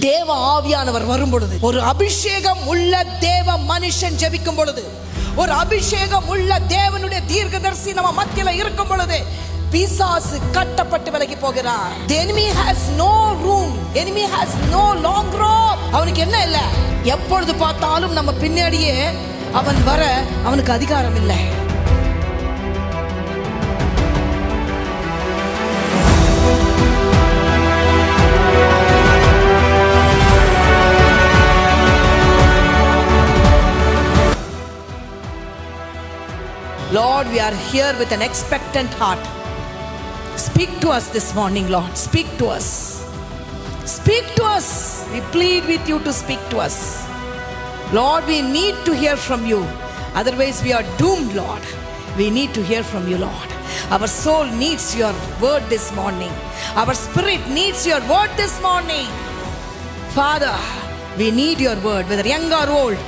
தேவ ஆவியானவர் வரும் பொழுது, ஒரு அபிஷேகம் உள்ள தேவ மனுஷன் ஜெபிக்கும் பொழுது, ஒரு அபிஷேகம் உள்ள தேவனுடைய தீர்க்கதரிசி நம்ம மத்தியில இருக்கும் பொழுது பிசாசு கட்டப்பட்டு விலகி போகிறார். The enemy has no room. Enemy has no long rope. அவனுக்கு என்ன இல்ல, எப்பொழுது பார்த்தாலும் நம்ம பின்னாடியே அவன் வர அவனுக்கு அதிகாரம் இல்லை. Lord, we are here with an expectant heart. Speak to us this morning, Lord. Speak to us. Speak to us. We plead with you to speak to us. Lord, we need to hear from you. Otherwise, we are doomed, Lord. We need to hear from you, Lord. Our soul needs your word this morning. Our spirit needs your word this morning. Father, we need your word. Whether young or old,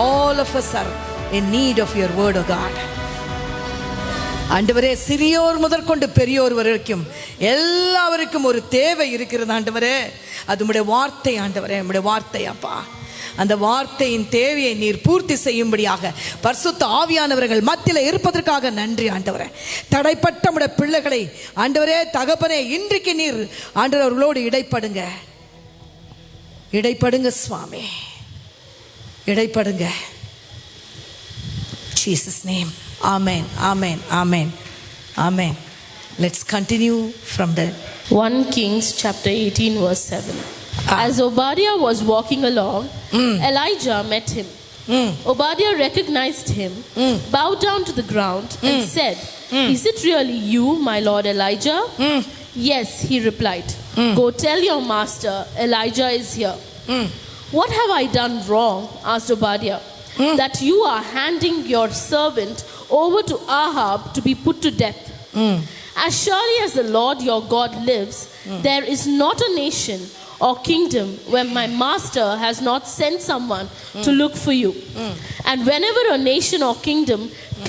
all of us are in need of your word, O God. ஆண்டவரே, சிறியோர் முதற்கொண்டு பெரியோர் வரைக்கும் எல்லாருக்கும் ஒரு தேவை இருக்கிறது ஆண்டவரே. அது உம்முடைய வார்த்தை ஆண்டவரே, உம்முடைய வார்த்தை அப்பா. அந்த வார்த்தையின் தேவையை நீர் பூர்த்தி செய்யும்படியாக பரிசுத்த ஆவியானவர்கள் மத்தியில் இருப்பதற்காக நன்றி ஆண்டவரே. தடைப்பட்ட உம்முடைய பிள்ளைகளை ஆண்டவரே தகப்பனே, இன்றைக்கு நீர் ஆண்டவர் அவர்களோடு இடைப்படுங்க சுவாமி, இடைப்படுங்க. Jesus name. Amen, amen, amen, amen. Let's continue from the 1 Kings chapter 18 verse 7. As Obadiah was walking along, Elijah met him. Obadiah recognized him, bowed down to the ground and said, "Is it really you, my lord Elijah?" "Yes," he replied. "Go tell your master, Elijah is here." "What have I done wrong?" asked Obadiah, "that you are handing your servant over to Ahab to be put to death? As surely as the Lord your God lives, there is not a nation or kingdom where my master has not sent someone to look for you. And whenever a nation or kingdom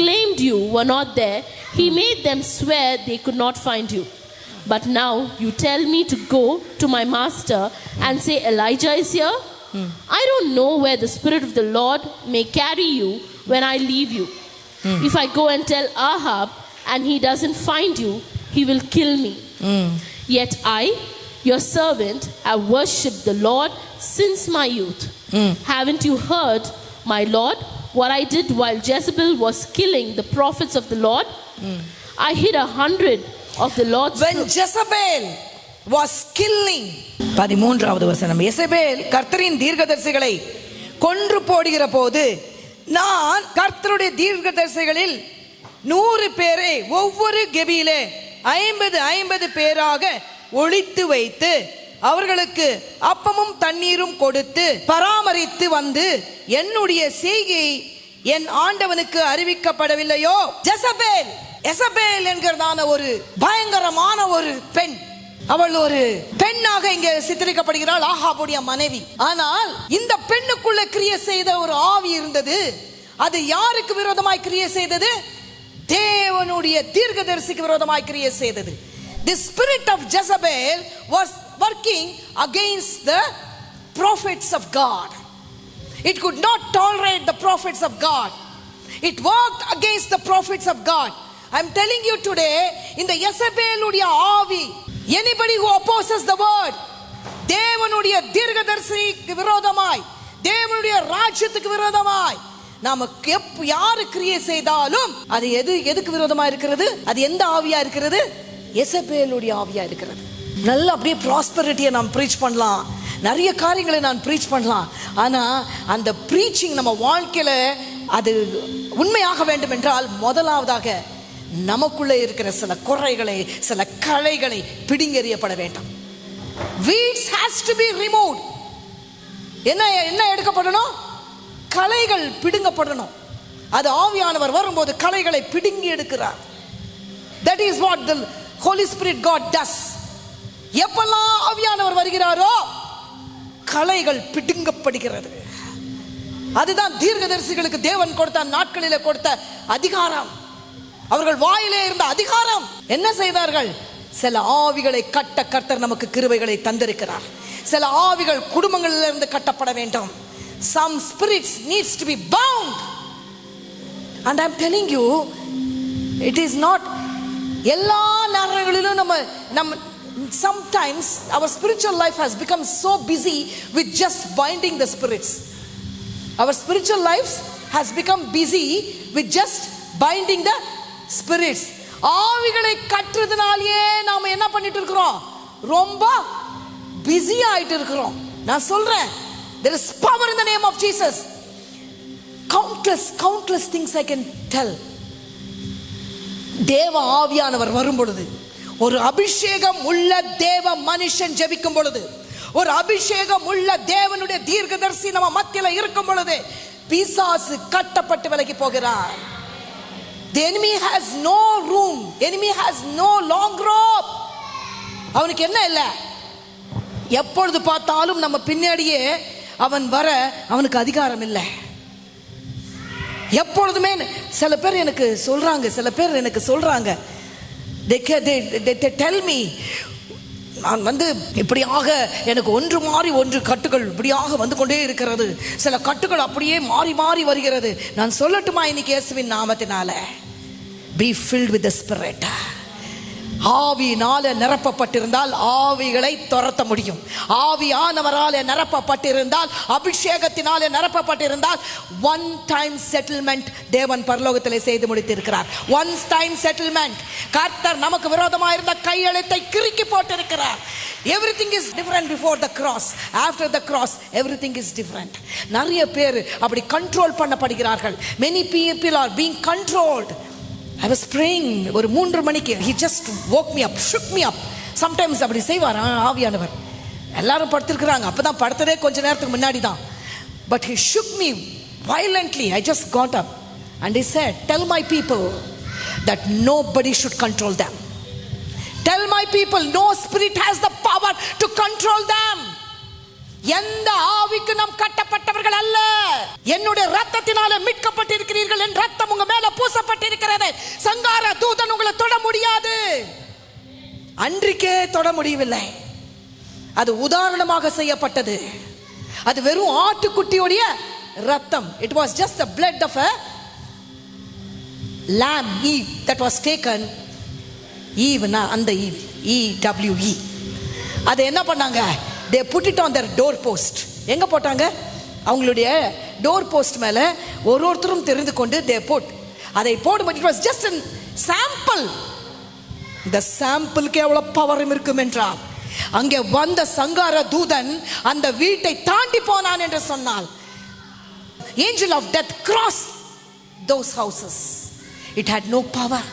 claimed you were not there, he made them swear they could not find you. But now you tell me to go to my master and say, Elijah is here? I don't know where the Spirit of the Lord may carry you when I leave you. If I go and tell Ahab and he doesn't find you, he will kill me. Yet I, your servant, have worshipped the Lord since my youth. Haven't you heard, my Lord, what I did while Jezebel was killing the prophets of the Lord? I hid 100 of the Lord's when Jezebel was killing. 13வது வசனம். எசபேல் கர்த்தரின் தீர்க்கதரிசிகளை கொன்று போடுகிற போது, நான் கர்த்தருடைய தீர்க்கதரிசிகளில் 100 பேரை ஒவ்வொரு கெபியிலே 50 பேராக ஒளித்து வைத்து அவர்களுக்கு அப்பமும் தண்ணீரும் கொடுத்து பராமரித்து வந்து என்னுடைய செய்கை என் ஆண்டவனுக்கு அறிவிக்கப்படவில்லையோ? எசபேல் என்கிறதான ஒரு பயங்கரமான ஒரு பெண், அவள் ஒரு பெண்ணாக இங்கே சித்தரிக்கப்படுகிறாள், ஆகாபுடைய மனைவி. ஆனால் இந்த பெண்ணுக்குள்ள கிரியை செய்த ஒரு ஆவி இருந்தது. அது யாருக்கு விரோதமாய் கிரியை செய்தது? தேவனுடைய தீர்க்கதரிசிக்கு விரோதமாய் கிரியை செய்தது. The spirit of Jezebel was working against the prophets of God. It could not tolerate the prophets of God. It worked against the prophets of God. I am telling you today, இந்த யெசபேலுடைய ஆவி, anybody who opposes the word, தேவனுடைய தீர்க்கதரிசிக்கு விரோதமாய், தேவனுடைய ராஜ்யத்துக்கு விரோதமாய் நமக்கு யாரு கிரியை செய்தாலும் அது எதுக்கு விரோதமா இருக்கிறது? அது எந்த ஆவியா இருக்கிறது? யெசபேலுடைய ஆவியா இருக்கிறது. நல்லா அப்படியே ப்ராஸ்பரிட்டியை நாம் ப்ரீச் பண்ணலாம், நிறைய காரியங்களை நான் ப்ரீச் பண்ணலாம். ஆனா அந்த ப்ரீச்சிங் நம்ம வாழ்க்கையில அது உண்மையாக வேண்டும் என்றால் முதலாவதாக நமக்குள்ளே இருக்கிற சில குறைகளை, சில களைகளை பிடுங்கெறியப்பட வேண்டும். Weeds has to be removed. என்ன எடுக்கப்படணும்? களைகள் பிடுங்கப்படணும். அது ஆவியானவர் வரும்போது களைகளை பிடுங்கி எடுக்கிறார். That is what the Holy Spirit God does. எப்பெல்லாம் ஆவியானவர் வருகிறாரோ களைகள் பிடுங்கப்படுகிறது. அதுதான் தீர்க்கதரிசிகளுக்கு தேவன் கொடுத்த நாட்களிலே கொடுத்த அதிகாரம். அவர்கள் வாயிலே இருந்த அதிகாரம். என்ன செய்தார்கள்? சில ஆவிகளை கட்ட கர்த்தர் நமக்கு கிருபைகளை தந்திருக்கிறார். சில ஆவிகள் குடும்பங்களிலிருந்து கட்டப்பட வேண்டும். Some spirits needs to be bound. And I'm telling you, it is not எல்லா நேரங்களிலும் நம்ம sometimes our spiritual life has become so busy with just binding the spirits. Our spiritual life has become busy with just binding the spirits. ஆவிகளை கட்டுறதுனாலயே நாம என்ன பண்ணிட்டு இருக்கிறோம்? ரொம்ப busy ஆயிட்டு இருக்கிறோம். நான் சொல்றேன், there is power in the name of Jesus. Countless things I can tell. தேவ ஆவியானவர் வரும் பொழுது, ஒரு அபிஷேகம் உள்ள தேவ மனுஷன் ஜெபிக்கும் பொழுது, ஒரு அபிஷேகம் உள்ள தேவனுடைய தீர்க்கதரிசி நம்ம மத்தியில இருக்கும் பொழுது, பிசாசு கட்டப்பட்டு விலகி போகிறார். The enemy has no room. Enemy has no long rope. அவனுக்கு என்ன இல்ல, எப்பொழுது பார்த்தாலும் நம்ம பின்னாடியே அவன் வர அவனுக்கு அதிகாரம் இல்லை. எப்பொழுதுமே சில பேர் எனக்கு சொல்றாங்க they tell me, நான் இப்படியாக எனக்கு ஒன்று மாறி ஒன்று கட்டுகள் இப்படியாக வந்து கொண்டே இருக்கிறது, சில கட்டுகள் அப்படியே மாறி மாறி வருகிறது. நான் சொல்லட்டுமா இன்னைக்கு இயேசுவின் நாமத்தினால, be filled with the Spirit. ஆவியினால நிரப்பப்பட்டிருந்தால் ஆவிகளை துரத்த முடியும். ஆவியானவரால நிரப்பப்பட்டிருந்தால், அபிஷேகத்தினால நிரப்பப்பட்டிருந்தால், ஒன் டைம் செட்டில்மெண்ட் தேவன் பரலோகத்திலே செய்து முடித்திருக்கிறார். One time settlement. கர்த்தர் நமக்கு விரோதமாக இருந்த கையெழுத்தை கிறுக்கி போட்டிருக்கிறார். Everything is different before the cross. After the cross, everything is different. நிறைய பேர் அப்படி control பண்ணப்படுகிறார்கள். Many people are being controlled. I was praying ஒரு 3 மணிக்கு, he just woke me up, shook me up. Sometimes அப்படி செய்வார் ஆவியானவர். எல்லாரும் படுத்திருக்கிறாங்க, அப்பதான் படுத்ததே கொஞ்ச நேரத்துக்கு முன்னாடி தான். But he shook me violently. I just got up and he said, tell my people that nobody should control them. Tell my people no spirit has the power to control them. எந்த ஆவிக்கு நாம் கட்டப்பட்டவர்கள் அல்ல. என்னுடைய ரத்தத்தினால மீட்கப்பட்டிருக்கிறீர்கள். என் ரத்தம் உங்க மேல பூசப்பட்டிருக்கிறது. சங்கார தூதன் உங்களை தொட முடியாது. அன்றைக்கே தொட முடியவில்லை. அது உதாரணமாக செய்யப்பட்டது. அது வெறும் ஆட்டுக்குட்டியுடைய ரத்தம். It was just the blood of a lamb, Eve, that was taken. Eve, அந்த Eve, EWE. அது என்ன பண்ணாங்க? They put it on their door post. எங்க போட்டாங்க? அவங்களுடைய டோர் போஸ்ட் மேல ஒருத்தரும் தெரிந்து கொண்டு they put. அதை போடும்போது it was just a sample. இந்த சாம்பிளுக்கு எவ்வளவு பவர் இருக்கும் என்றால், அங்கே வந்த சங்கார தூதன் அந்த வீட்டை தாண்டி போனான் என்று சொன்னால், angel of death crossed those houses. It had no power.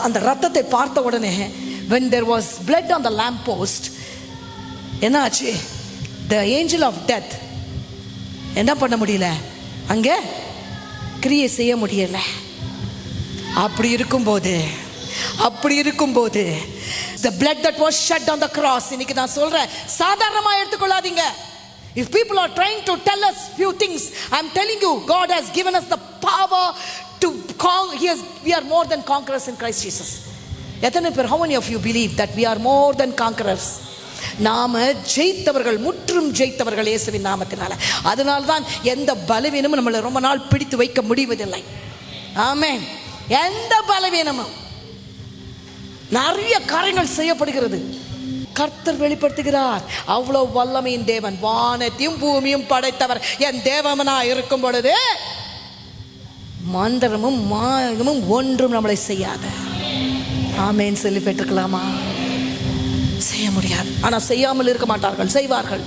அந்த ரத்தத்தை பார்த்த உடனே, when there was blood on the lamp post, என்னாச்சு? the angel of death என்ன பண்ண முடியல, அங்கே கிரியை செய்ய முடியல. அப்படி இருக்கும்போது the blood that was shed on the cross, இன்னைக்கு நான் சொல்றேன், சாதாரணமா எடுத்துக்கொள்ளாதீங்க. If people are trying to tell us few things, I'm telling you, God has given us the power to we are more than conquerors in Christ Jesus. எத்தனை பேர், how many of you believe that we are more than conquerors? நாம ஜெயித்தவர்கள், முற்றும் ஜெயித்தவர்கள் இயேசுவின் நாமத்தினால. அதனால்தான் எந்த பலவீனமும் நம்மளை ரொம்ப நாள் பிடித்து வைக்க முடிவதில்லை. ஆமென். எந்த பலவீனமும், நிறைய காரியங்கள் செய்யப்படுகிறது. கர்த்தர் வெளிப்படுத்துகிறார். அவ்வளவு வல்லமையின் தேவன், வானத்தையும் பூமியும் படைத்தவர் என் தேவனா இருக்கும் பொழுது மந்திரமும் மாயமும் ஒன்றும் நம்மளை செய்யாத. ஆமென் சொல்லி பெற்றுக்கலாமா? செய்ய முடியாது. ஆனா செய்யாமல் இருக்க மாட்டார்கள், செய்வார்கள்.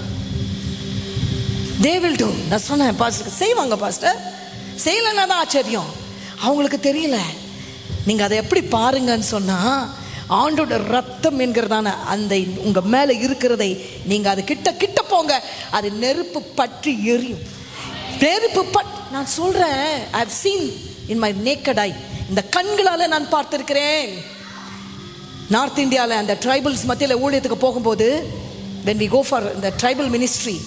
they will do. நான் சொன்னேன், பாஸ்டர் செய்வாங்க. பாஸ்டர் செய்யலன்னா தான் ஆச்சரியம். அவங்களுக்கு தெரியல. நீங்க அதை எப்படி பாருங்கன்னு சொன்னா, ஆண்டோட ரத்தம் என்கிறதான அந்த உங்க மேல இருக்கிறதை நீங்க அது கிட்ட போங்க, அது நெருப்பு பற்றி எரியும். நெருப்பு நான் சொல்றேன், I have seen in my naked eye, இந்த கண்களால நான் பார்த்திருக்கிறேன். நார்த் இந்தியாவில் அந்த ட்ரைபல்ஸ் மத்தியில் ஊழியத்துக்கு போகும்போது, when we go for the tribal ministry,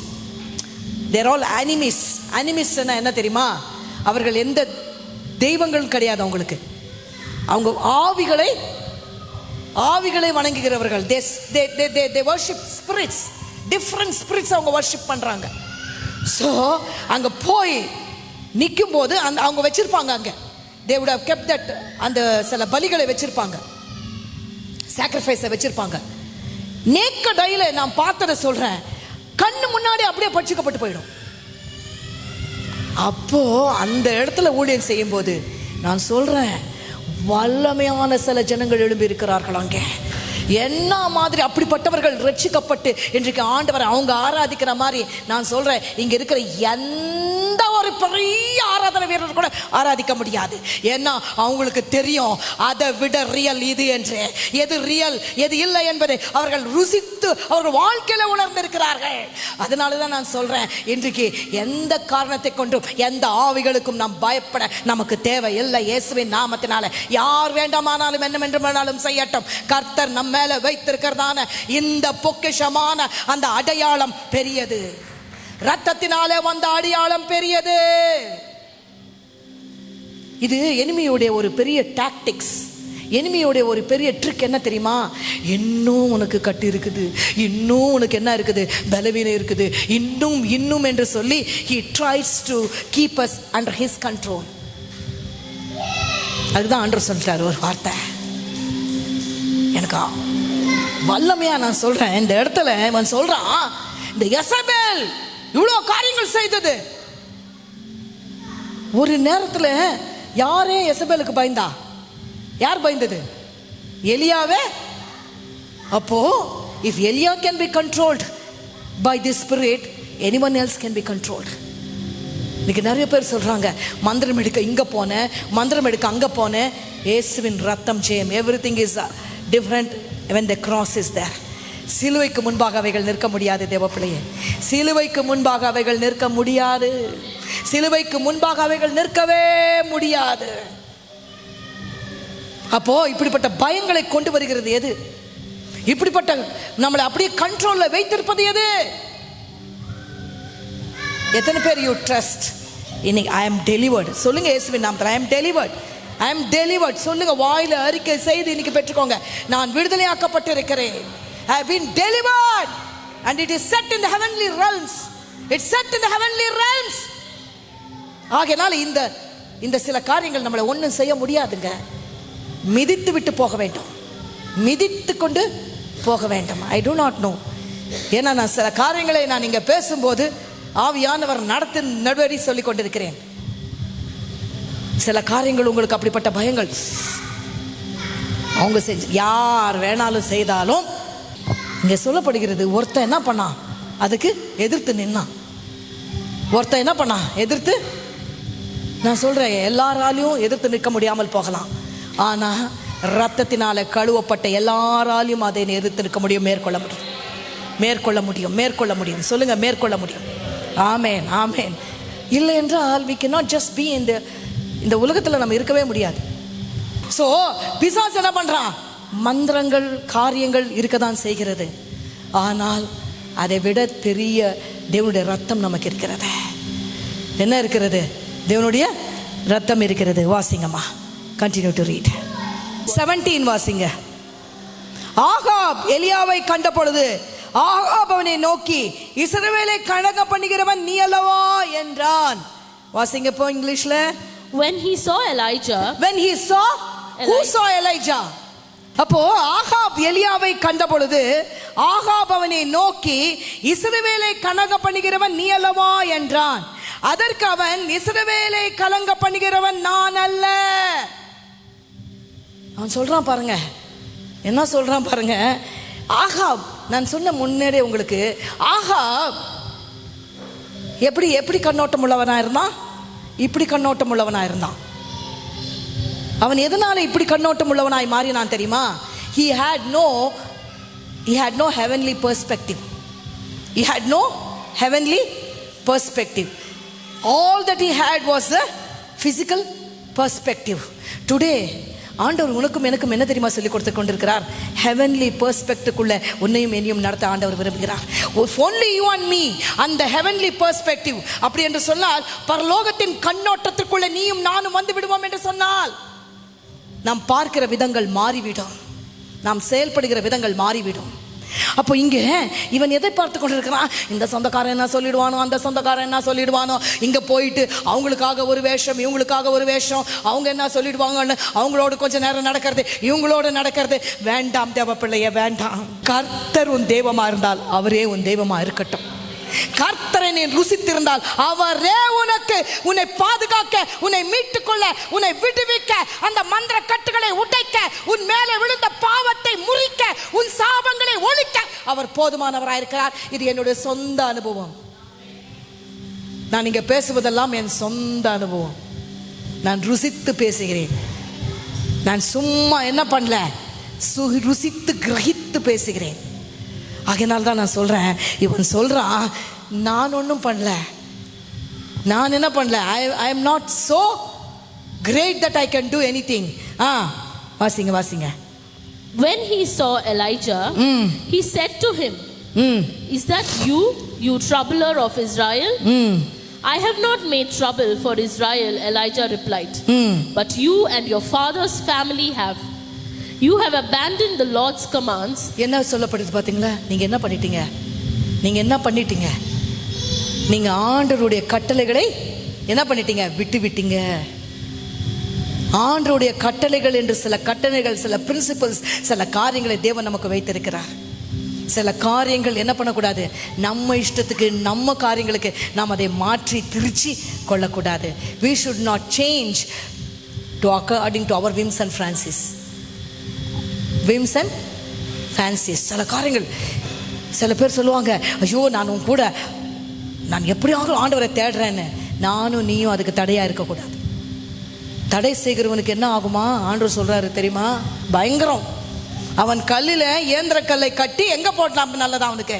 they're all animis. Animis என்ன தெரியுமா? அவர்கள் எந்த தெய்வங்களும் கிடையாது அவங்களுக்கு. அவங்க ஆவிகளை ஆவிகளை வணங்குகிறவர்கள். they worship spirits, different spirits அவங்க worship பண்றாங்க. ஸோ அங்க போய் நிற்கும் போது அவங்க வச்சிருப்பாங்க, அங்க they would have kept that, அந்த சில பலிகளை வச்சிருப்பாங்க, சாக்ரிஃபைஸை வச்சிருப்பாங்க. நேக்கட் ஐல நான் பார்த்ததை சொல்றேன், கண்ணு முன்னாடி அப்படியே பட்சிக்கப்பட்டு போயிடும். அப்போ அந்த இடத்துல ஊழியம் செய்யும் போது நான் சொல்றேன், வல்லமையான சில ஜனங்கள் எழும்பி இருக்கிறார்கள் அங்கே. என்ன மாதிரி அப்படிப்பட்டவர்கள் ரட்சிக்கப்பட்டு இன்றைக்கு ஆண்டவரை அவங்க ஆராதிக்கிற மாதிரி நான் சொல்றேன், இங்க இருக்கிற எந்த ஒரு பெரிய ஆராதனை வீரர் கூட ஆராதிக்க முடியாது. ஏன்னா அவங்களுக்கு தெரியும் அதை விட ரியல் இது என்று, எது ரியல் எது இல்லை என்பதை அவர்கள் ருசித்து அவர்கள் வாழ்க்கையில உணர்ந்திருக்கிறார்கள். அதனாலதான் நான் சொல்றேன், இன்றைக்கு எந்த காரணத்தை கொண்டும் எந்த ஆவிகளுக்கும் நாம் பயப்பட நமக்கு தேவை இல்லை. இயேசுவின் நாமத்தினால யார் வேண்டாமானாலும் என்ன வேண்டுமானாலும் செய்யட்டும். கர்த்தர் நம்ம மேல வைத்திருக்கிறதான இந்த பொக்கிஷமான அந்த அடையாளம் பெரியது. ரத்தத்தினாலே வந்த அடையாளம் பெரியது. இது எனிமியோட ஒரு பெரிய டாக்டிக்ஸ், எனிமியோட ஒரு பெரிய ட்ரிக் என்ன தெரியுமா? இன்னும் உனக்கு கட்டு இருக்குது, இன்னும் உனக்கு என்ன இருக்குது, பலவீனம் இருக்குது, இன்னும் இன்னும் என்று சொல்லி he tries to keep us under his control. அதுதான் ஆண்டவர் சொல்லிட்டார் ஒரு வார்த்தை. எனக்கு வல்லமையா நான் சொல்றேன், இந்த இடத்துல அவன் சொல்றான், இந்த யெசபேல் இவ்வளோ காரியங்கள் செய்தது. ஒரு நேரத்தில் யாரே யெசபேலுக்கு பயந்தா? யார் பயந்தது? எலியாவே. அப்போ if Elia can be controlled by this spirit, anyone else can be controlled. இன்னைக்கு நிறைய பேர் சொல்றாங்க, மந்திரம் எடுக்க இங்க போனேன், மந்திரம் எடுக்க அங்க போனேன். இயேசுவின் ரத்தம் ஜெயம். everything is different when the cross is there. சிலுவைக்கு முன்பாக அவைகள் நிற்க முடியாது தேவப்பிள்ளையே. சிலுவைக்கு முன்பாக அவைகள் நிற்க முடியாது. சிலுவைக்கு முன்பாக அவைகள் நிற்கவே முடியாது. அப்போ இப்படிப்பட்ட பயங்களை கொண்டு வருகிறது எது? இப்படிப்பட்ட நம்மளை அப்படியே கண்ட்ரோல்ல வைத்திருப்பது எது? எத்தனை பேர் யூ ட்ரஸ்ட்? இன்னைக்கு ஐ அம் டெலிவர்டு சொல்லுங்க. இயேசுவின் நாமத்தில் ஐ அம் டெலிவர்டு, ஐ அம் டெலிவர்ட் சொல்லுங்க. வாயில அறிக்கை செய்து இன்னைக்கு பெற்றுக்கோங்க, நான் விடுதலையாக்கப்பட்டிருக்கிறேன். I have been delivered and it is set in the heavenly realms. It's set in the heavenly realms. ஆகையால் இந்த சில காரியங்கள் நம்மளை ஒன்றும் செய்ய முடியாதுங்க. மிதித்து விட்டு போக வேண்டும், மிதித்து கொண்டு போக வேண்டும். I do not know. ஏன்னா நான் சில காரியங்களை நான் இங்கே பேசும்போது ஆவியானவர் நடத்தி நடுவரி சொல்லி கொண்டிருக்கிறேன். சில காரியங்கள் உங்களுக்கு அப்படிப்பட்ட பயங்கள் அவங்க செஞ்சு யார் வேணாலும் செய்தாலும் இங்கே சொல்லப்படுகிறது, ஒருத்தன் என்ன பண்ணா அதுக்கு எதிர்த்து நின்னான். ஒருத்தன் என்ன பண்ணா எதிர்த்து, நான் சொல்றேன் எல்லாராலையும் எதிர்த்து நிற்க முடியாமல் போகலாம், ஆனால் ரத்தத்தினால கழுவப்பட்ட எல்லாராலையும் அதை எதிர்த்து நிற்க முடியும், மேற்கொள்ள முடியும், மேற்கொள்ள முடியும், மேற்கொள்ள முடியும். சொல்லுங்க, மேற்கொள்ள முடியும். ஆமேன், ஆமேன். இல்லை என்றால் we cannot just be இந்த உலகத்தில் நம்ம இருக்கவே முடியாது. ஸோ பிசாசு என்ன பண்றான்? மந்திரங்கள் காரியங்கள் இருக்க தான் செய்கிறது, ஆனால் அதை விட பெரிய தேவனுடைய ரத்தம் நமக்கு இருக்கிறது. என்ன இருக்கிறது? தேவனுடைய ரத்தம் இருக்கிறது. வாசிங்கம்மா, கண்டினியூ டு ரீட் 17 வாசிங்க. ஆகாப் எலியாவை கண்ட பொழுது ஆகாப் அவனை நோக்கி, இஸ்ரவேலை கலங்க பண்ணுகிறவன் நீ அல்லவா என்றான். வாசிங்க இப்போ இங்கிலீஷ்ல. When he saw Elijah, who saw Elijah? அப்போ ஆகாப் எலியாவை கண்ட பொழுது ஆகாப் அவனை நோக்கி, இஸ்ரவேலை கலங்க பண்ணுகிறவன் நீ அல்லவா என்றான். அதற்கு அவன், இஸ்ரவேலை கலங்க பண்ணுகிறவன் நான் அல்ல. அவன் சொல்றான் பாருங்க, என்ன சொல்றான் பாருங்க. ஆகாப், நான் சொன்ன முன்னேறே உங்களுக்கு, ஆகாப் எப்படி கண்ணோட்டம் உள்ளவனா இருந்தான்? இப்படி கண்ணோட்டம் உள்ளவனா இருந்தான். அவன் எதனால இப்படி கண்ணோட்டம் உள்ளவனாய் மாறினான் தெரியுமா? he had no heavenly perspective. He had no heavenly perspective. All that he had was a physical perspective. Today ஆண்டவர் உனக்கும் எனக்கும் என்ன தெரியுமா சொல்லி கொடுத்து கொண்டிருக்கிறார்? ஹெவன்லி பெர்ஸ்பெக்டிவ்க்குள்ள உன்னையும் என்னையும் நடத்த ஆண்டவர் விரும்புகிறார். only you and me, அந்த ஹெவன்லி பெர்ஸ்பெக்டிவ் அப்படி என்று சொன்னால், பரலோகத்தின் கண்ணோட்டத்திற்குள்ள நீயும் நானும் வந்து விடுவோம் என்று சொன்னால், நாம் பார்க்கிற விதங்கள் மாறிவிடும். நாம் செயல்படுகிற விதங்கள் மாறிவிடும். அப்போ இங்கே இவன் எதை பார்த்து கொண்டு இருக்கிறான்? இந்த சொந்தக்காரன் என்ன சொல்லிடுவானோ, அந்த சொந்தக்காரன் என்ன சொல்லிடுவானோ, இங்கே போயிட்டு அவங்களுக்காக ஒரு வேஷம், இவங்களுக்காக ஒரு வேஷம், அவங்க என்ன சொல்லிடுவாங்கன்னு அவங்களோட கொஞ்சம் நேரம் நடக்கிறது, இவங்களோட நடக்கிறது. வேண்டாம் தேவ பிள்ளைய, வேண்டாம். கர்த்தர் உன் தெய்வமா இருந்தால் அவரே உன் தெய்வமா இருக்கட்டும். கர்த்தரை நீ ருசித்திருந்தால் அவரே உனக்கு, உன்னை பாதுகாக்க, உன்னை மீட்டுக்கொள்ள, உன்னை விடுவிக்க, அந்த மந்திர கட்டுகளை உடைக்க, உன் மேலே விழுந்த பாவத்தை முறிக்க, உன் சாபங்களை ஒழிக்க அவர் போதுமானவராயிருக்கிறார். இது என்னுடைய சொந்த அனுபவம். நான் இங்க பேசுவதெல்லாம் என் சொந்த அனுபவம். நான் ருசித்து பேசுகிறேன். நான் சும்மா என்ன பண்ணல, ருசித்து கிரகித்து பேசுகிறேன். ஆகையினால தான் நான் சொல்றேன், இவன் சொல்றான் நான் ஒன்றும் பண்ணல, நான் என்ன பண்ணல, I am not so great that I can do anything. வாசிங்க. When he saw Elijah, he said to him, is that you troubler of Israel? I have not made trouble for Israel, Elijah replied. But you and your father's family have. You have abandoned the Lord's commands. என்ன சொல்லப்படுது பாத்தீங்களா? நீங்க என்ன பண்ணிட்டீங்க? நீங்க ஆண்டவருடைய கட்டளைகளை என்ன பண்ணிட்டீங்க? விட்டீங்க. ஆண்டவருடைய கட்டளைகள் என்று சில கட்டளைகள், சில பிரின்சிபல்ஸ், சில காரியங்களை தேவன் நமக்கு வைத்திருக்கிறார். சில காரியங்கள் என்ன பண்ணக்கூடாது, நம்ம இஷ்டத்துக்கு, நம்ம காரியங்களுக்கு நாம் அதை மாற்றி திருச்சி கொள்ளக்கூடாது. We should not change to according to our whims and fancies. சில காரியங்கள், சில பேர் சொல்லுவாங்க, ஐயோ நான் எப்படியாவது ஆண்டவரை தேடுறேன்னு. நானும் நீயும் அதுக்கு தடையா இருக்கக்கூடாது. தடை செய்கிறவனுக்கு என்ன ஆகுமா? ஆண்டவர் சொல்றாரு தெரியுமா? பயங்கரம். அவன் கல்லில் ஏந்திர கல்லை கட்டி எங்க போட்டான் நல்லதா அவனுக்கு?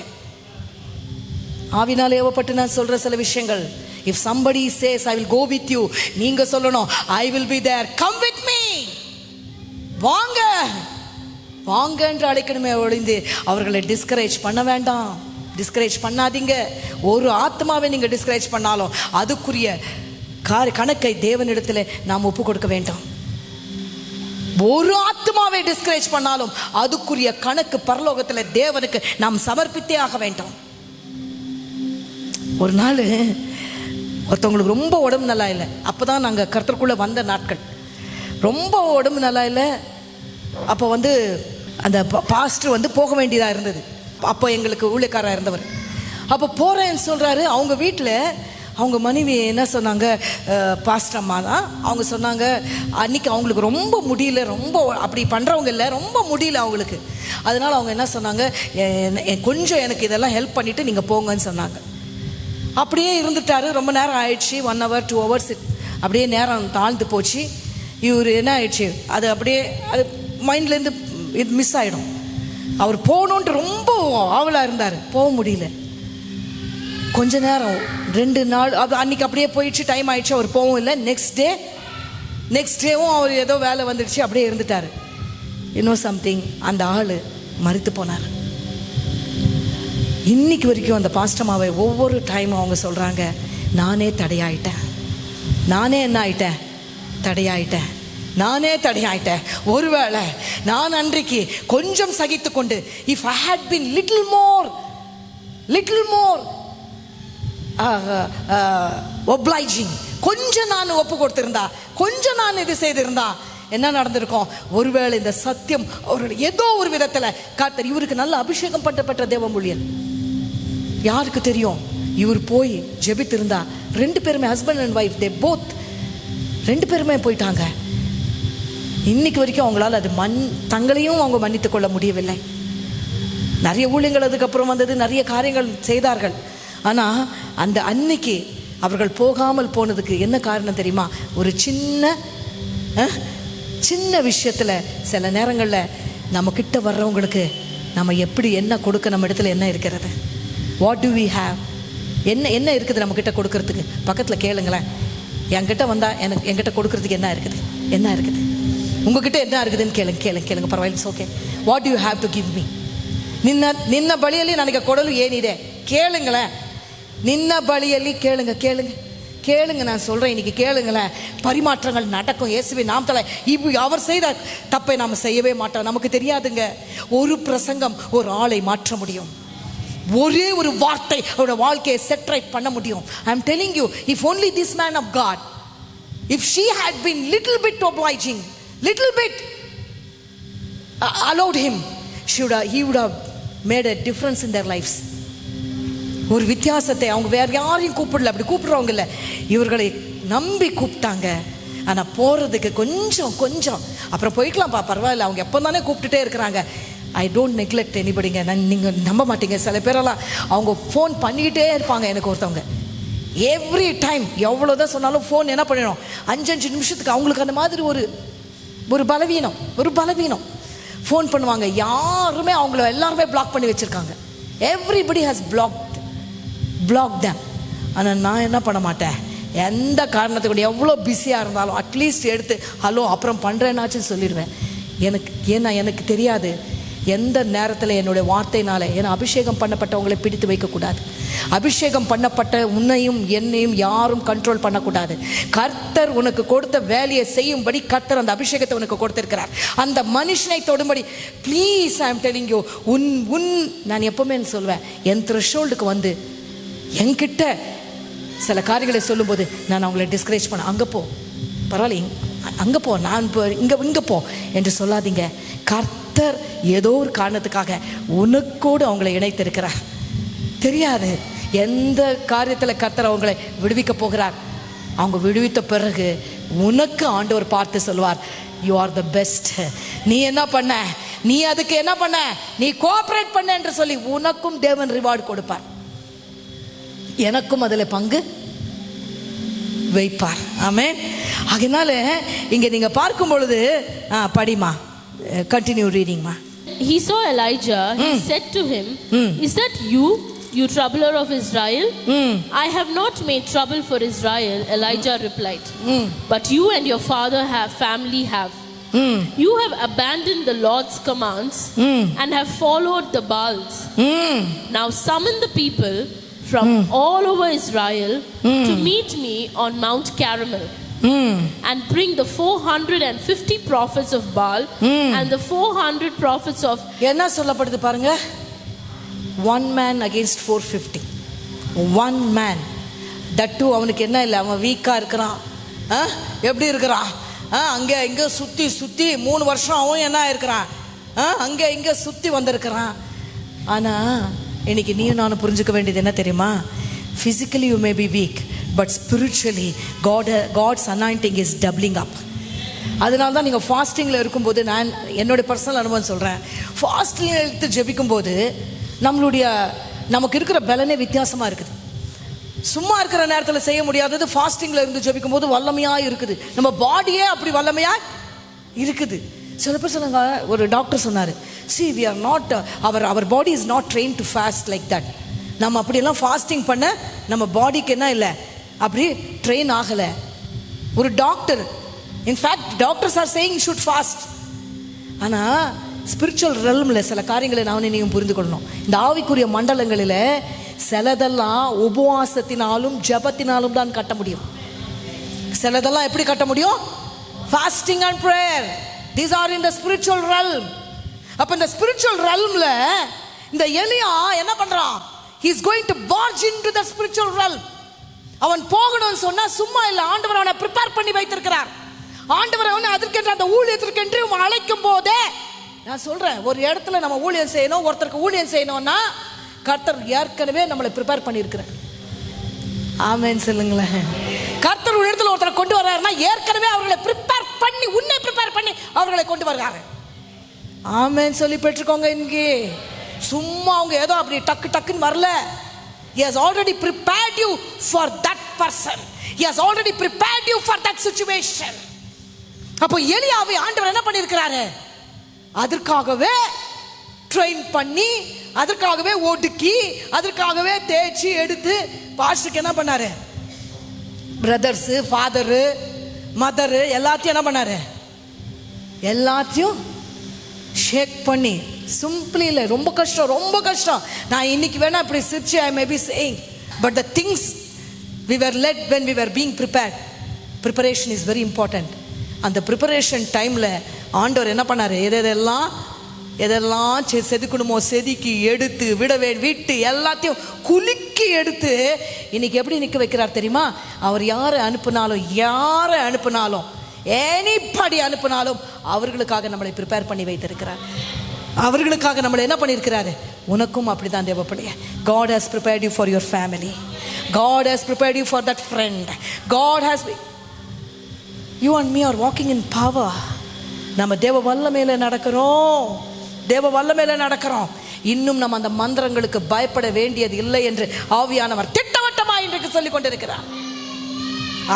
ஆவினாலே ஏவப்பட்டு நான் சொல்ற சில விஷயங்கள். If somebody says I will go with you, நீங்க சொல்லணும் I will be there, come with me. வாங்க என்று அழைக்கணுமே ஒழிந்து அவர்களை டிஸ்கரேஜ் பண்ண வேண்டாம். டிஸ்கரேஜ் பண்ணாதீங்க. ஒரு ஆத்மாவை நீங்க டிஸ்கரேஜ் பண்ணாலும் அதுக்குரிய கணக்கை தேவனிடத்தில் நாம் ஒப்பு கொடுக்க வேண்டாம். ஒரு ஆத்மாவை டிஸ்கரேஜ் பண்ணாலும் அதுக்குரிய கணக்கு பரலோகத்தில் தேவனுக்கு நாம் சமர்ப்பித்தே ஆக வேண்டாம். ஒரு நாள் ஒருத்தவங்களுக்கு ரொம்ப உடம்பு நல்லா இல்லை. அப்போதான் நாங்கள் கர்த்தருக்குள்ளே வந்த நாட்கள். ரொம்ப உடம்பு நல்லா இல்லை. அப்போ அந்த பாஸ்டர் போக வேண்டியதாக இருந்தது. அப்போ எங்களுக்கு ஊழியக்காரராக இருந்தவர். அப்போ போகிறேன்னு சொல்கிறாரு. அவங்க வீட்டில் அவங்க மனைவி என்ன சொன்னாங்க, பாஸ்டர் அம்மா தான். அவங்க சொன்னாங்க அன்றைக்கி அவங்களுக்கு ரொம்ப முடியல, ரொம்ப அப்படி பண்ணுறவங்க இல்லை, ரொம்ப முடியல அவங்களுக்கு. அதனால் அவங்க என்ன சொன்னாங்க, கொஞ்சம் எனக்கு இதெல்லாம் ஹெல்ப் பண்ணிவிட்டு நீங்கள் போங்கன்னு சொன்னாங்க. அப்படியே இருந்துட்டாரு. ரொம்ப நேரம் ஆயிடுச்சு, 1 hour 2 hours அப்படியே நேரம் தாழ்ந்து போச்சு. இவர் என்ன ஆயிடுச்சு, அது அப்படியே அது மைண்ட்லேருந்து இது மிஸ் ஆகிடும். அவர் போகணுன்ட்டு ரொம்ப ஆவலாக இருந்தார், போக முடியல. கொஞ்ச நேரம் 2 நாள் அது அன்றைக்கி அப்படியே போயிடுச்சு, டைம் ஆயிடுச்சு, அவர் போகவும் இல்லை. நெக்ஸ்ட் டேவும் அவர் ஏதோ வேலை வந்துடுச்சு, அப்படியே இருந்துட்டார். இன்னும் சம்திங், அந்த ஆள் மரித்து போனார். இன்னைக்கு வரைக்கும் அந்த பாஸ்டமாவை ஒவ்வொரு டைமும் அவங்க சொல்கிறாங்க, நானே தடையாயிட்டேன், நானே என்ன ஆயிட்டேன், தடையாயிட்டேன். ஒருவேளை நான் அன்றைக்கு கொஞ்சம் சகித்து கொண்டு, if I had been little more obliging, கொஞ்சம் நான் ஒப்பு கொடுத்திருந்தா, கொஞ்சம் நான் இது செய்திருந்தா என்ன நடந்திருக்கும்? ஒருவேளை இந்த சத்தியம் அவர்கள் ஏதோ ஒரு விதத்தில் காத்தர். இவருக்கு நல்ல அபிஷேகம் பண்ணப்பட்ட தேவமூழியன், யாருக்கு தெரியும்? இவர் போய் ஜெபித்திருந்தா 2 பேருமே husband and wife, they both 2 பேருமே போயிட்டாங்க. இன்னைக்கு வரைக்கும் அவங்களால அது தங்களையும் அவங்க மன்னித்துக் கொள்ள முடியவில்லை. நிறைய ஊழியங்கள் அதுக்கப்புறம் வந்தது, நிறைய காரியங்கள் செய்தார்கள். ஆனால் அந்த அன்னைக்கு அவர்கள் போகாமல் போனதுக்கு என்ன காரணம் தெரியுமா? ஒரு சின்ன விஷயத்தில் சில நேரங்களில் நம்ம கிட்ட வர்றவங்களுக்கு நம்ம எப்படி என்ன கொடுக்க, நம்ம இடத்துல என்ன இருக்கிறது, வாட் டு வி ஹேவ், என்ன இருக்குது நம்ம கிட்ட கொடுக்கறதுக்கு? பக்கத்தில் கேளுங்களேன். என்கிட்ட வந்தால் என்கிட்ட கொடுக்கறதுக்கு என்ன இருக்குது, உங்ககிட்ட என்ன இருக்குதுன்னு ಕೇಳುங்க ಪರವಾಗಿಲ್ಲ, okay. What you have to give me? ನಿನ್ನ ಬಳಿಯಲ್ಲಿ ನನಗೆ ಕೊಡಲು ಏನಿದೆ? ಕೇಳುங்களேன். ನಿನ್ನ ಬಳಿಯಲ್ಲಿ ಕೇಳುங்க. கேளுங்க, நான் சொல்கிறேன், இன்னைக்கு கேளுங்களேன், பரிமாற்றங்கள் நடக்கும் இயேசுவின் நாமத்தில். அவர் செய்த தப்பை நாம் செய்யவே மாட்டோம். நமக்கு தெரியாதுங்க, ஒரு பிரசங்கம் ஒரு ஆளை மாற்ற முடியும். ஒரே ஒரு வார்த்தை அவரோட வாழ்க்கையை செட்ரைட் பண்ண முடியும். ஐ am telling you, if only this man of God, if she had been little bit obliging, little bit allowed him, he would have made a difference in their lives. ஒரு வித்தியாசத்தை. அவங்க வேற யாரையும் கூப்பிடல, அப்படி கூப்பிடுறவங்க இல்லை, இவர்களை நம்பி கூப்பிட்டாங்க. ஆனால் போகிறதுக்கு கொஞ்சம் அப்புறம் போய்க்கலாம்ப்பா, பரவாயில்ல, அவங்க எப்போ தானே கூப்பிட்டுட்டே இருக்கிறாங்க. I don't neglect anything. நீங்கள் நம்ப மாட்டீங்க, சில பேரெல்லாம் அவங்க ஃபோன் பண்ணிக்கிட்டே இருப்பாங்க. எனக்கு ஒருத்தவங்க எவ்ரி டைம் எவ்வளோதான் சொன்னாலும் ஃபோன் என்ன பண்ணிடும், 5 நிமிஷத்துக்கு. அவங்களுக்கு அந்த மாதிரி ஒரு பலவீனம் ஃபோன் பண்ணுவாங்க. யாருமே அவங்கள எல்லாருமே பிளாக் பண்ணி வச்சுருக்காங்க. Everybody has block them. ஆனால் நான் என்ன பண்ண மாட்டேன், எந்த காரணத்துக்கு எவ்வளோ பிஸியாக இருந்தாலும் அட்லீஸ்ட் எடுத்து ஹலோ அப்புறம் பண்ணுறேன்னாச்சும் சொல்லிடுவேன். எனக்கு தெரியாது எந்த நேரத்தில் என்னுடைய வார்த்தையினால. ஏன்னா அபிஷேகம் பண்ணப்பட்டவங்களை பிடித்து வைக்கக்கூடாது. அபிஷேகம் பண்ணப்பட்ட உன்னையும் என்னையும் யாரும் கண்ட்ரோல் பண்ணக்கூடாது. கர்த்தர் உனக்கு கொடுத்த வேலையை செய்யும்படி கர்த்தர் அந்த அபிஷேகத்தை உனக்கு கொடுத்திருக்கிறார். அந்த மனுஷனை தொடும்படி please, I am telling you, நான் எப்பவுமே சொல்வேன், என் த்ரெஷோல்டுக்கு வந்து என்கிட்ட சில காரியங்களை சொல்லும்போது நான் அவங்களை டிஸ்கரேஜ் பண்ண, அங்கே போ பரவாயில்ல, அங்கே போ, நான் இப்போ இங்கே போ என்று சொல்லாதீங்க. கர்த்தர் ஏதோ ஒரு காரணத்துக்காக உனக்கோடு அவங்களை இணைத்திருக்கிறார். தெரியாது எந்த காரியத்தில் கர்த்தர் அவங்களை விடுவிக்க போகிறார். அவங்க விடுவித்த பிறகு உனக்கு ஆண்டவர் பார்த்து சொல்வார், யூ ஆர் த பெஸ்ட். நீ என்ன பண்ண, நீ அதுக்கு என்ன பண்ண, நீ கோஆப்ரேட் பண்ண என்று சொல்லி உனக்கும் தேவன் ரிவார்டு கொடுப்பார். எனக்கும் அதில் பங்கு வைப்பார். ஆமென். அதனால இங்கே நீங்க பார்க்கும் பொழுது படிமா, continue ரீடிங்மா. He saw Elijah. He said to him, is that you troubler of Israel? I have not made trouble for Israel, Elijah replied. But you and your family have. You have abandoned the Lord's commands and have followed the Baals. Now summon the people from all over Israel to meet me on Mount Carmel. And bring the 450 prophets of Baal and the 400 prophets of. என்ன சொல்லப்படுது பாருங்க, 1 man against 450. 1 man, that too அவனுக்கு என்ன இல்லை, அவன் வீக்கா இருக்கிறான். எப்படி இருக்கிறான், அங்கே இங்கே சுற்றி 3 வருஷம் அவன் என்ன இருக்கிறான், அங்கே இங்கே சுற்றி வந்திருக்கிறான். ஆனால் இன்னைக்கு நீயும் நானும் புரிஞ்சுக்க வேண்டியது என்ன தெரியுமா, physically you may be weak, but spiritually God's anointing is doubling up. அதனால தான் நீங்கள் ஃபாஸ்டிங்கில் இருக்கும்போது, நான் என்னுடைய பர்சனல் அனுபவம் சொல்கிறேன், ஃபாஸ்டிங் எடுத்து ஜெபிக்கும்போது நமக்கு இருக்கிற பலனே வித்தியாசமாக இருக்குது. சும்மா இருக்கிற நேரத்தில் செய்ய முடியாதது ஃபாஸ்டிங்கில் இருந்து ஜெபிக்கும்போது வல்லமையாக இருக்குது. நம்ம பாடியே அப்படி வல்லமையாக இருக்குது. சில பேர் சொன்னாங்க, ஒரு டாக்டர் சொன்னார், see we are not our body is not trained to fast like that. நம்ம அப்படியெல்லாம் ஃபாஸ்டிங் பண்ண நம்ம பாடிக்கு என்ன இல்லை, அப்படி ட்ரெயின் ஆகலை. ஒரு doctor, in fact doctors are saying should fast. ஆனால் ஸ்பிரிச்சுவல் ரெல்மில் சில காரியங்களை நான் நீயும் புரிந்து கொள்ளணும். இந்த ஆவிக்குரிய மண்டலங்களில் சிலதெல்லாம் உபவாசத்தினாலும் ஜபத்தினாலும் தான் கட்ட முடியும். சிலதெல்லாம் எப்படி கட்ட முடியும், fasting and prayer. These are in the spiritual realm. அப்ப இந்த spiritual realmல இந்த எலியா என்ன பண்றான், he is going to barge into the spiritual realm. அவன் போகணும்னு சொன்னா சும்மா இல்லை, ஆண்டவர் அவனை ப்ரிப்பேர் பண்ணி வைத்திருக்கிறார். ஆண்டவர் அவனை அதற்கென்று அந்த ஊழியத்திற்கென்று அழைக்கும் போதே, நான் சொல்றேன், ஒரு இடத்துல நம்ம ஊழியம் செய்யணும், ஒருத்தருக்கு ஊழியம் செய்யணும்னா கர்த்தர் ஏற்கனவே நம்மளை ப்ரிப்பேர் பண்ணியிருக்கிறார். ஆமென் சொல்லுங்களேன். கர்த்தர் ஒரு இடத்துல ஒருத்தரை கொண்டு வர்றாருன்னா ஏற்கனவே அவர்களை ப்ரிப்பேர் பண்ணி, உன்னை ப்ரிப்பேர் பண்ணி அவர்களை கொண்டு வர்றாரு. ஆமென் சொல்லி பெற்றுக்கோங்க. இங்கே சும்மா அவங்க ஏதோ அப்படி டக்குன்னு வரல. He has already prepared you for that person. He has already prepared you for that situation. அப்போ எலியாவை ஆண்டவர் என்ன பண்ணியிருக்கிறாரு, அதற்காகவே ட்ரெயின் பண்ணி, அதற்காகவே ஒடுக்கி, அதற்காகவே தேய்ச்சி எடுத்து பாஸ்டருக்கு என்ன பண்ணாரு, பிரதர்ஸு, ஃபாதரு, மதரு எல்லாத்தையும் என்ன பண்ணாரு, எல்லாத்தையும் ஷேக் பண்ணி. சிம்பிளி இல்லை, ரொம்ப கஷ்டம். நான் இன்னைக்கு வேணா இப்படி சிரிச்சு I may be saying, but the things we were led when we were being prepared. Preparation is very important. அந்த ப்ரிப்பரேஷன் டைமில் ஆண்டவர் என்ன பண்ணார்? எதெல்லாம் செதுக்கணுமோ செதுக்கி எடுத்து விட்டு எல்லாத்தையும் குலுக்கி எடுத்து இன்னைக்கு எப்படி நிற்க வைக்கிறார் தெரியுமா? அவர் யாரை அனுப்புனாலும் எனிபடி அனுப்புனாலும் அவர்களுக்காக நம்மளை ப்ரிப்பேர் பண்ணி வைத்திருக்கிறார். அவர்களுக்காக நம்மளை என்ன பண்ணியிருக்கிறாரு? உனக்கும் அப்படிதான் தேவப்படிய. God has prepared you for your family. God has prepared you for that friend. God has, you and me are walking in power. நம்ம தேவ வல்லமையில நடக்கிறோம். இன்னும் நம்ம அந்த மந்திரங்களுக்கு பயப்பட வேண்டியது இல்லை என்று ஆவியானவர் திட்டவட்டமாக இன்றைக்கு சொல்லிக் கொண்டிருக்கிறார்.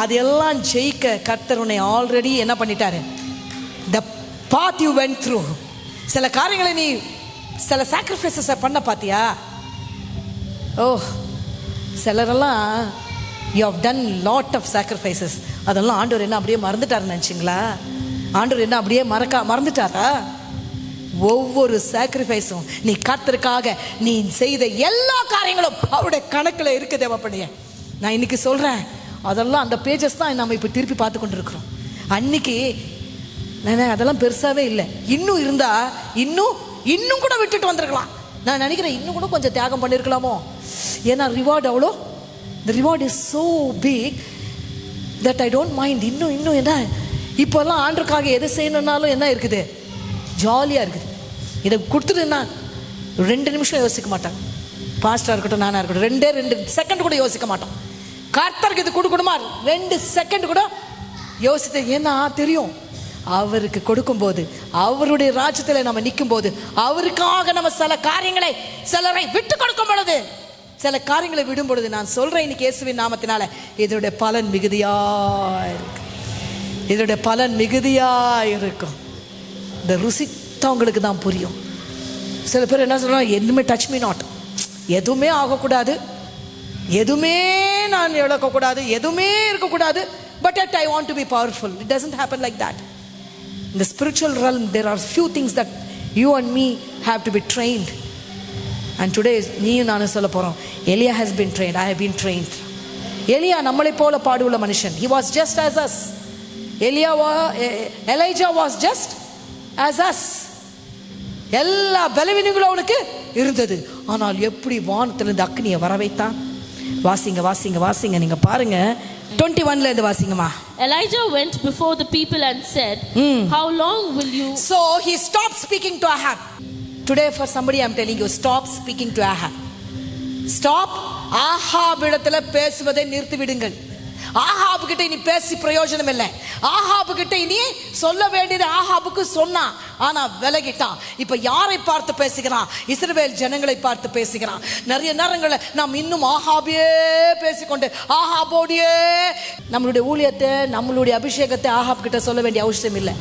அதெல்லாம் ஜெயிக்க கர்த்தர் உன்னை ஆல்ரெடி என்ன பண்ணிட்டாரு? the path you went through, சில காரியங்களை நீ சில சாக்ரிஃபைசஸ் பண்ண பாத்தியா? சிலரெல்லாம் you have done lot of sacrifices. அதெல்லாம் ஆண்டவர் என்ன அப்படியே மறந்துட்டாருன்னு நினச்சிங்களா? ஆண்டவர் என்ன அப்படியே மறந்துட்டாரா? ஒவ்வொரு சாக்ரிஃபைஸும் நீ கர்த்தருக்காக நீ செய்த எல்லா காரியங்களும் அவருடைய கணக்கில் இருக்கு தேவப்படிய. நான் இன்னைக்கு சொல்கிறேன், அதெல்லாம் அந்த பேஜஸ் தான் நம்ம இப்போ திருப்பி பார்த்து கொண்டு இருக்கிறோம். அன்னைக்கு அதெல்லாம் பெருசாகவே இல்லை. இன்னும் இருந்தா இன்னும் கூட விட்டுட்டு வந்திருக்கலாம். நான் நினைக்கிறேன் இன்னும் கூட கொஞ்சம் தியாகம் பண்ணியிருக்கலாமோ. ஏன்னா ரிவார்டு அவ்வளோ, the reward is so big that I don't mind. இன்னும் என்ன இப்போல்லாம் ஆண்டருக்காக எது செய்யணுன்னாலும் என்ன இருக்குது? ஜாலியாக இருக்குது. இதை கொடுத்துட்டுன்னா 2 நிமிஷம் யோசிக்க மாட்டாங்க. பாஸ்டராக இருக்கட்டும், நானாக இருக்கட்டும், 2 செகண்ட் கூட யோசிக்க மாட்டோம். கர்த்தருக்கு இது கொடுக்கணுமா 2 செகண்ட் கூட யோசித்து, ஏன்னா தெரியும் அவருக்கு கொடுக்கும்போது, அவருடைய ராஜ்யத்தில் நம்ம நிற்கும் போது, அவருக்காக நம்ம சிலரை விட்டு கொடுக்கும் பொழுது, சில காரியங்களை விடும் பொழுது, நான் சொல்றேன் இன்னைக்கு இயேசுவின் நாமத்தினால இதோடைய பலன் மிகுதியா இருக்கும். இந்த ருசித்தவங்களுக்கு தான் புரியும். சில பேர் என்ன சொல்றாங்க, எதுவுமே டச் மீ நாட், எதுவுமே ஆகக்கூடாது, எதுவுமே நான் இழக்கக்கூடாது, எதுவுமே இருக்கக்கூடாது, but yet I want to be powerful. It doesn't happen like that. In the spiritual realm there are few things that you and me have to be trained. And today நீயும் நானும் சொல்ல போறோம், எலியா has been trained, I have been trained. எலியா நம்மளை போல பாடுள்ள மனுஷன். He was just as us. Elijah was just as us. எல்லா பலவீனங்களும் அவனுக்கு இருந்தது. ஆனால் எப்படி வானத்திலிருந்து அக்னியை வர வைத்தான். வாசிங்க நீங்க பாருங்க, 21ல இருந்து வாசிங்கம்மா. Elijah went before the people and said, how long will you? So he stopped speaking to Ahab. Today for somebody I'm telling you, stop speaking to Ahab. Stop. Ahab இடத்துல பேசுவதை நிறுத்தி விடுங்கள். ஆகாபு கிட்ட இனி பேசி பிரயோஜனம் இல்லை. ஆகாபு கிட்ட இனி சொல்ல வேண்டியது ஆகாபுக்கு சொன்னா, ஆனா விலகிட்டான். இப்ப யாரை பார்த்து பேசுகிறான்? இஸ்ரவேல் ஜனங்களை பார்த்து பேசுகிறான். நிறைய நேரங்களில் நாம் இன்னும் ஆகாபையே பேசிக்கொண்டு ஆகாபோடியே நம்மளுடைய ஊழியத்தை, நம்மளுடைய அபிஷேகத்தை ஆகாப் கிட்ட சொல்ல வேண்டிய அவசியம் இல்லை.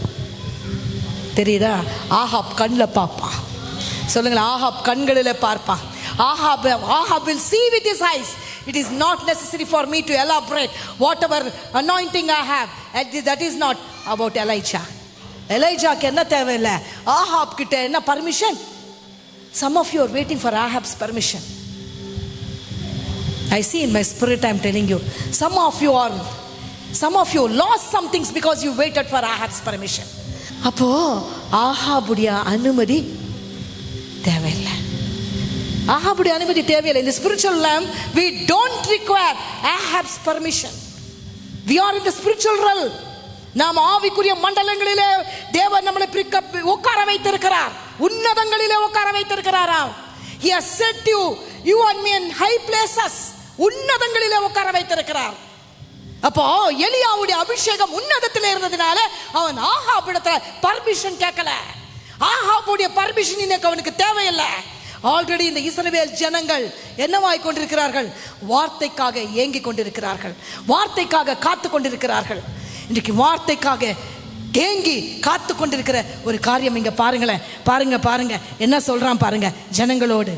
தெரியுதா? ஆகாப் கண்ணில் பார்ப்பான். சொல்லுங்களேன், ஆகாப் கண்களில் பார்ப்பான். Ahab will see with his eyes. It is not necessary for me to elaborate whatever anointing I have. That is not about Elijah. Elijahக்கு என்ன தேவையில்லை, ஆகாப் கிட்ட என்ன permission? Some of you are waiting for Ahab's permission. I see in my spirit, I am telling you, some of you lost some things because you waited for Ahab's permission. அப்போ ஆகாபுடைய அனுமதி தேவையில்லை. ஆகாபுடைய அனுமதி தேவையில்லை. In the spiritual realm we don't require Ahab's permission. We are in the spiritual realm. நாம் ஆவிக்குரிய மண்டலங்களிலே தேவன் நம்மளை உட்கார வைத்திருக்கிறார். உன்னதங்களிலே உட்கார வைத்திருக்கிறாராம். He has set you and me in high places. உன்னதங்களிலே உட்கார வைத்திருக்கிறார். அப்போ எலியாவுடைய அபிஷேகம் உன்னதத்திலே இருந்ததினால அவன் ஆகாபிடத்துல பர்மிஷன் கேட்கல. ஆகாபுடைய பர்மிஷன் இன்னைக்கு அவனுக்கு தேவையில்லை. ஆல்ரெடி இந்த இஸ்ரவேல் ஜனங்கள் என்னவாய் கொண்டிருக்கிறார்கள்? வார்த்தைக்காக ஏங்கிக் கொண்டிருக்கிறார்கள், வார்த்தைக்காக காத்து கொண்டிருக்கிறார்கள். இன்றைக்கு வார்த்தைக்காக ஏங்கி காத்து கொண்டிருக்கிற ஒரு காரியம் இங்க பாருங்களேன். பாருங்க என்ன சொல்றான் பாருங்க ஜனங்களோடு.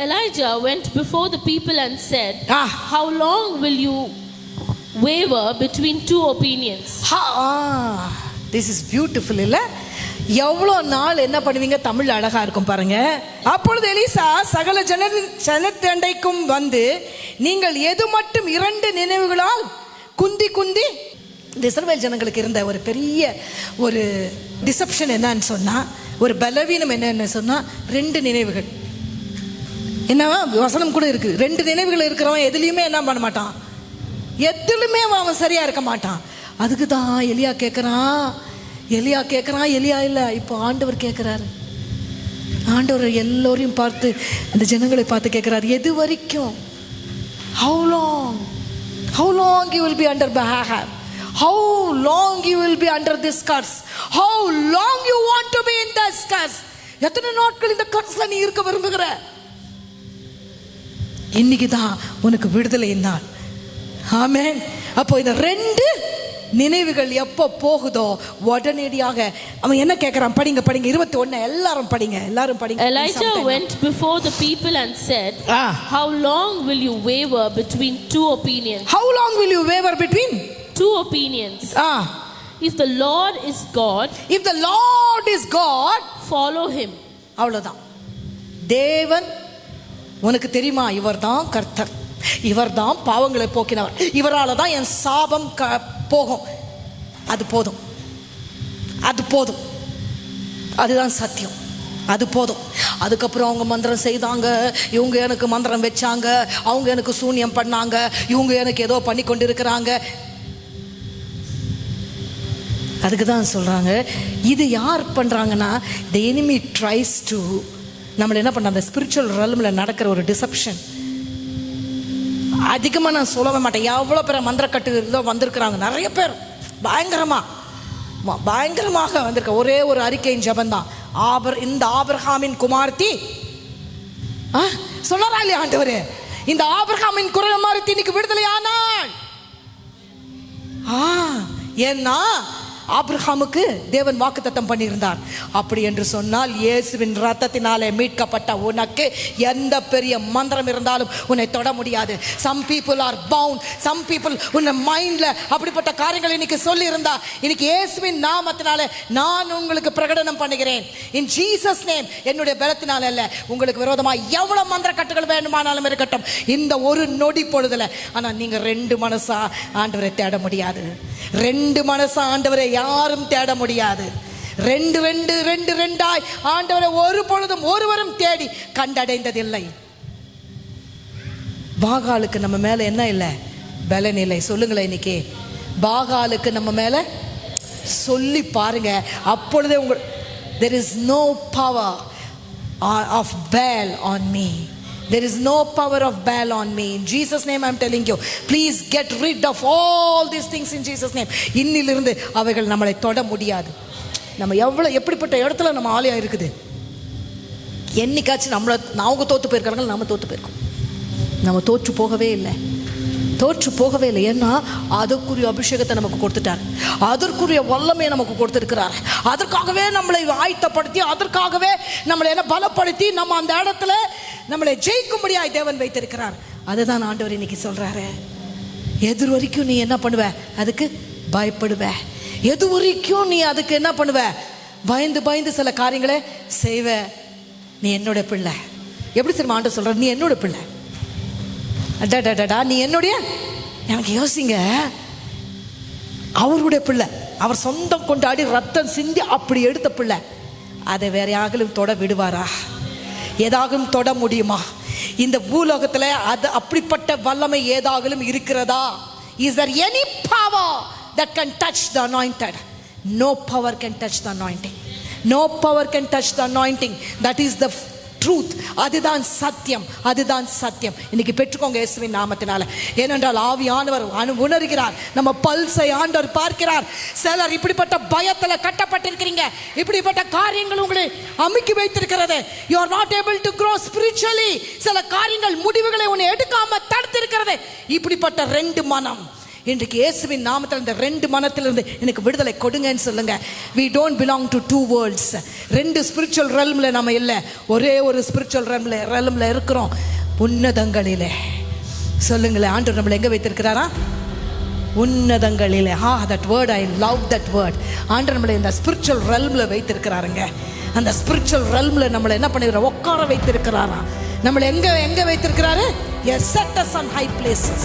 Elijah went before the people and said, how long will you waver between two opinions? This is beautiful, இல்ல? எவ்வளோ நாள் என்ன பண்ணுவீங்க? தமிழ் அழகா இருக்கும் பாருங்க. அப்பொழுது எலிசா சகல ஜனத்தண்டைக்கும் வந்து, நீங்கள் எது மட்டும் 2 நினைவுகளால் குந்தி குந்தி. இந்த இஸ்ரவேல் ஜனங்களுக்கு இருந்த ஒரு பெரிய ஒரு டிசப்ஷன் என்னன்னு சொன்னா, ஒரு பலவீனம் என்னன்னு சொன்னா, 2 நினைவுகள். என்னவா வசனம் கூட இருக்கு, 2 நினைவுகள் இருக்கிறவன் எதுலையுமே என்ன பண்ண மாட்டான், எதுலுமே அவன் சரியா இருக்க மாட்டான். அதுக்கு தான் எலியா கேட்குறான். எலியா இல்லை, இப்போ ஆண்டவர் கேட்குறாரு. ஆண்டவர் எல்லோரையும் பார்த்து, அந்த ஜனங்களை பார்த்து கேட்குறாரு, எது வரைக்கும்? How long you will be under Ahab? How long you will be under this curse? How long you want to be in this curse? எத்தனை நாட்கள் இந்த கர்ஸ்ல நீ இருக்க விரும்புகிற? இன்னைக்கு தான் உனக்கு விடுதலை நாள். ஆமென். அப்போ இந்த 2 நினைவுகள் எப்போ போகுதோ உடனடியாக அவன் என்ன கேட்கிறான்? படிங்க 21, எல்லாரும் படிங்க. Elijah went before the people and said, how long will you waver between 2 opinions? How long will you waver between 2 opinions? If the Lord is God, follow him. அவ்வளவுதான். தேவன் உனக்கு தெரியுமா, இவர்தான் கர்த்தர், இவர்தான் பாவங்களை போக்கினவர், இவரால தான் என் சாபம் போகும். அது போதும், அதுதான் சத்தியம், அது போதும். அதுக்கப்புறம் அவங்க மந்திரம் செய்தாங்க, இவங்க எனக்கு மந்திரம் வச்சாங்க, அவங்க எனக்கு சூனியம் பண்ணாங்க, இவங்க எனக்கு ஏதோ பண்ணி கொண்டு இருக்கிறாங்க. அதுக்கு தான் சொல்றாங்க, இது யார் பண்றாங்கன்னா, the enemy tries to நம்மளை என்ன பண்ண, அந்த ஸ்பிரிச்சுவல் realmல நடக்கிற ஒரு டிசப்ஷன். அதிகமாக நான் சொல்லவே மாட்டேன், எவ்வளோ பேர் மந்திரக்கட்டு வந்திருக்கிறாங்க, நிறைய பேர் பயங்கரமாக வந்திருக்க. ஒரே ஒரு அறிக்கையின் ஜபந்தான், இந்த ஆபிரகாமின் குமார்த்தி சொல்லறா இல்லையா ஆண்டவரே, இந்த ஆபிரகாமின் குமார்த்தி இன்னைக்கு விடுதலை ஆனாள். ஏன்னா ஆபிரகாமுக்கு தேவன் வாக்குத்தத்தம் பண்ணியிருந்தார். அப்படி என்று சொன்னால், இயேசுவின் ரத்தத்தினாலே மீட்கப்பட்ட உனக்கு எந்த பெரிய மந்திரம் இருந்தாலும் உன்னை தொட முடியாது. some people are bound, some people உன்னை மைண்ட்ல அப்படிப்பட்ட காரியங்கள் இன்னைக்கு சொல்லி இருந்தா, இன்னைக்கு இயேசுவின் நாமத்தினாலே நான் உங்களுக்கு பிரகடனம் பண்ணுகிறேன், in Jesus name, என்னுடைய பலத்தினால அல்ல, உங்களுக்கு விரோதமாக எவ்வளவு மந்திர கட்டுகள் வேண்டுமானாலும் இருக்கட்டும், இந்த ஒரு நொடி பொழுதுல. ஆனா நீங்க 2 மனசா ஆண்டவரை தேட முடியாது, 2 மனசா ஆண்டவரை யாரும் தேட முடியாது. 2 ஆண்டவரை ஒரு பொழுதும் ஒருவரும் தேடி கண்டடைந்ததில்லை. பாகாலுக்கு நம்ம மேல என்ன இல்லை? பலன் இல்லை. சொல்லுங்களேன், இன்னைக்கு பாகாலுக்கு நம்ம மேல சொல்லி பாருங்க, அப்பொழுதே there is no power of Baal on me. There is no power of Baal on me. In Jesus name I am telling you, please get rid of all these things in Jesus name. இன்னிலிருந்து அவைகள் நம்மளை தொட முடியாது. நம்ம எப்படிப்பட்ட இடத்துல நம்ம ஆலயம் இருக்குது, என்னைக்காச்சும் அவங்க தோற்று போயிருக்காங்க, நம்ம தோற்று போயிருக்கோம். நம்ம தோற்று போகவே இல்லை. ஏன்னா அதற்குரிய அபிஷேகத்தை நமக்கு கொடுத்துட்டார், அதற்குரிய வல்லமையை நமக்கு கொடுத்திருக்கிறார். அதற்காகவே நம்மளை ஆயத்தப்படுத்தி, அதற்காகவே நம்மளை என்ன பலப்படுத்தி, நம்ம அந்த இடத்துல நம்மளை ஜெயிக்கும்படியாய் தேவன் வைத்திருக்கிறார். அதுதான் ஆண்டவர் இன்னைக்கு சொல்றாரு. எது வரைக்கும் நீ என்ன பண்ணுவ? அதுக்கு பயப்படுவ. எது வரைக்கும் நீ அதுக்கு என்ன பண்ணுவ? பயந்து சில காரியங்களை செய்வ. நீ என்னோட பிள்ளை. எப்படி தெரியுமா ஆண்டவர் சொல்ற? நீ என்னோட பிள்ளை. நீ என்னுடைய, எனக்கு யோசிங்க, அவருடைய பிள்ளை, அவர் சொந்தம் கொண்டாடி ரத்தம் சிந்தி அப்படி எடுத்த பிள்ளை, அதை வேற யாரும் தொட விடுவாரா? ஏதாகும் தொட முடியுமா? இந்த பூலோகத்தில் அது அப்படிப்பட்ட வல்லமை ஏதாகும் இருக்கிறதா? Is there any power that can touch the anointed? No power can touch the anointing. No power can touch the anointing. That is the truth. அதுதான் சத்தியம். இன்னைக்கு பெற்றுக்கோங்க இயேசுவின் நாமத்தினால. ஏனென்றால் ஆவியானவர் உணர்கிறார், நம்ம பல்சை ஆண்டவர் பார்க்கிறார். சிலர் இப்படிப்பட்ட பயத்துல கட்டப்பட்டிருக்கிறீங்க, இப்படிப்பட்ட காரியங்கள் உங்களை அமுக்கி வைத்திருக்கிறது. you are not able to grow spiritually. சில காரியங்கள் முடிவுகளை உன்னை எடுக்காம தடுத்திருக்கிறது. இப்படிப்பட்ட 2 மனம் இன்றைக்கு இயேசுவின் நாமத்தில் இந்த 2 மனத்திலிருந்து எனக்கு விடுதலை கொடுங்கன்னு சொல்லுங்க. we don't belong to 2 worlds. 2 spiritual realmல நம்ம இல்லை, ஒரே ஒரு ஸ்பிரிச்சுவல் realmல இருக்கிறோம், உன்னதங்களிலே. சொல்லுங்களேன், ஆண்டவர் நம்மளை எங்க வைத்திருக்கிறாரா? உன்னதங்களிலே. That word, I love that word. ஆண்டவர் நம்மளை இந்த ஸ்பிரிச்சுவல் ரெல்மில் வைத்திருக்கிறாருங்க. அந்த ஸ்பிரிச்சுவல் ரெல்மில் நம்மளை என்ன பண்ணிடுற, உட்கார வைத்திருக்கிறாரா. நம்மளை எங்க வைத்திருக்கிறாரு? He has set us on high places.